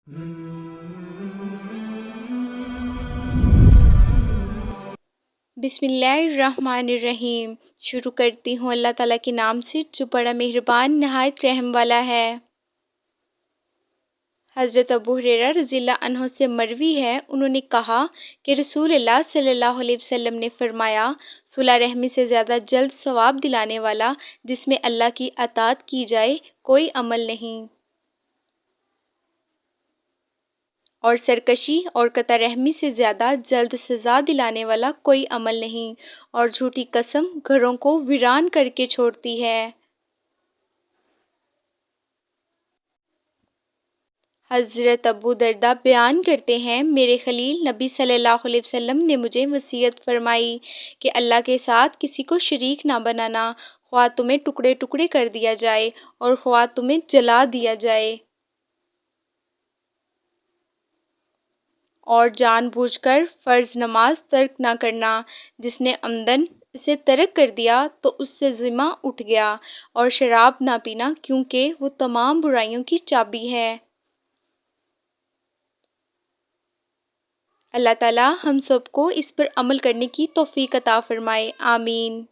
بسم اللہ الرحمن الرحیم۔ شروع کرتی ہوں اللہ تعالیٰ کے نام سے جو بڑا مہربان نہایت رحم والا ہے۔ حضرت ابو ہریرہ رضی اللہ عنہ سے مروی ہے، انہوں نے کہا کہ رسول اللہ صلی اللہ علیہ وسلم نے فرمایا، صلہ رحمی سے زیادہ جلد ثواب دلانے والا جس میں اللہ کی اطاعت کی جائے کوئی عمل نہیں، اور سرکشی اور قطع رحمی سے زیادہ جلد سزا دلانے والا کوئی عمل نہیں، اور جھوٹی قسم گھروں کو ویران کر کے چھوڑتی ہے۔ حضرت ابو درداء بیان کرتے ہیں، میرے خلیل نبی صلی اللہ علیہ وسلم نے مجھے وصیت فرمائی کہ اللہ کے ساتھ کسی کو شریک نہ بنانا، خواہ تمہیں ٹکڑے ٹکڑے کر دیا جائے اور خواہ تمہیں جلا دیا جائے، اور جان بوجھ کر فرض نماز ترک نہ کرنا، جس نے عمدن اسے ترک کر دیا تو اس سے ذمہ اٹھ گیا، اور شراب نہ پینا کیونکہ وہ تمام برائیوں کی چابی ہے۔ اللہ تعالیٰ ہم سب کو اس پر عمل کرنے کی توفیق عطا فرمائے، آمین۔